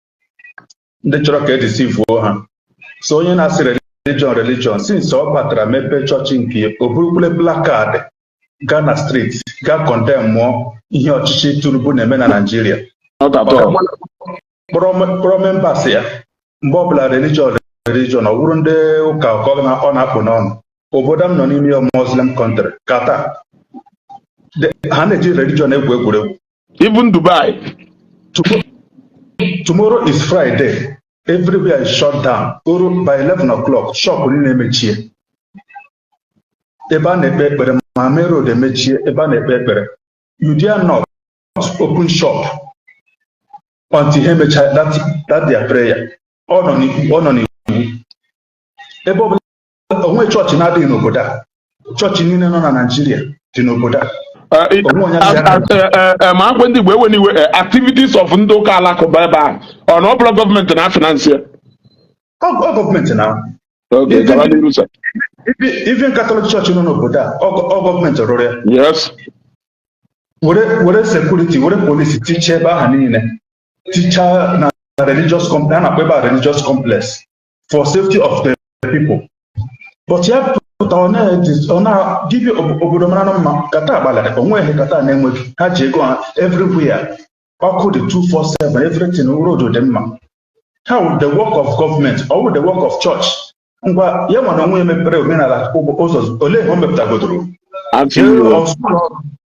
The church can deceive one. So you know, religion. Since all patra mepe church in Kiev, Obukule placard, Ghana Street, God condemn more in your church to Buneme na Nigeria. Not at all. Members here, Mobla religion, or wouldn't they on up on Obodam non in your Muslim country, Qatar. The Haneti religion, even Dubai. Tomorrow is Friday. Everywhere is shut down. By 11 o'clock, shop will name here. Ebane paper, Mamero de Mechie, Ebane paper. You dare not open shop until he that their prayer. On it. Ebo onwe church na dị n'obodo. Church niile nọ na Nigeria dị n'obodo. Ma akwe ndị Igbo enwe activities of ndị ụka alakụba ebe ahụ. Ọ na ọbụla gọọmenti na finance ya. Ọ gọọmenti na. Okay, even Catholic Church nọ n'obodo a, ọ gọọmenti rụrụ ya. Yes. Were security, were police tiche ebe ahụ niile. Teacher na religious complex, na ebe religious complex for safety of the people. But you have to give you obodo mara mma kata agbala onwe kata na enweghị ha ji ego everywhere. Ọkụ the 247 everything road dị mma. How the work of government or the work of church? Ngwa ya nwa na onwe mepere omenala ụzọ ole ha mepụtagodoro.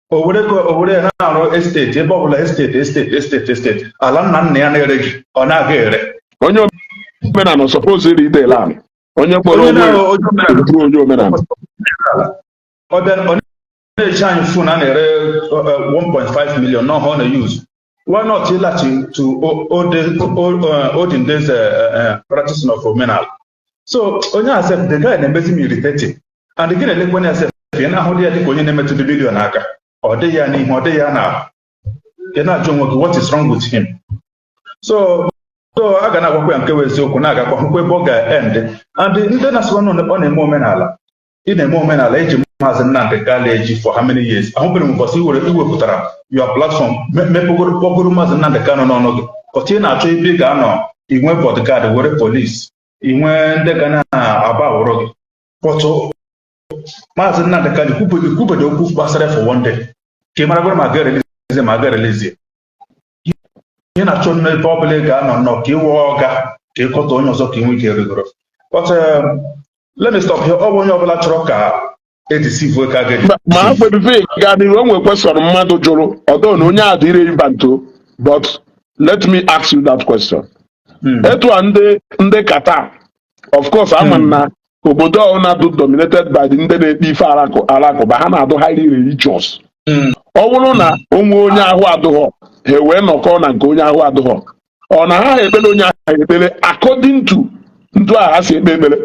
Owere na-arụ estate ebe ọbụla estate ala nna ya na-ere gị ọ na-aga ere. Onye omenala suppose iri ite ala. Onye kpọrọ onye omenala. Ọ na-eji anyị phone a na-ere 1.5 million no ha na-use. Why not ilachi to olden days practicing of omenala? So onye accept the guy na-emezi m irritating and again elekwe na accept ya na ahụ ya dịka onye na-emetụ bilion aka. Ọ dị ya n'ihe ọ dị ya na ị na-ajụ onwe gị what is wrong with him? So a ga na-agwakwa ya nke wee eziokwu na-agakwa hụkwa ebe ọ ga-end and ndị na-asịkwa ọ na-eme omenala ị na-eme omenala eji Maazị Nnamdi Kanu Ejiofor for how many years? Ahụbeghị m ụbọchị iwepụtara your platform mepegoro Maazị Nnamdi Kanu n'ọnụ gị kọta ị na-achọ ebe ị ga-anọ inwe bodyguard were polisi inwe ndị ga na-aba awụrụ gị pọtụ Maazị Nnamdi Kanu ikwubeghị okwu gbasara for one day ka ị maragoro ma ga-erelizie ma ga-erelizie ị na-achọ n'ebe ọ bụla ị ga-anọ nnọọ ka ịwụ ọga ka ịkọta onye ọzọ ka ị nwee ike rigoro but let me stop here. Ọ bụ onye ọbụla chọrọ ka deceive ka ma akwedofe ga n'iru o nwere kwesịrị mmadụ jụrụ ọdọ na onye a dị ire banto but let me ask you that question. Etu a ndị Qatar of course ama na obodo ọhụrụ na-adụ dominated by ndị na-ekpe ife alakụba ha na-adụ highly religious. Ọ bụrụ na onwe onye ahụ adụghọ ha wee nọkọ na nke onye ahụ adụghọ ọ na ha ekpere onye ahụ ekpere according to ndụ a ha si ekpe ekpere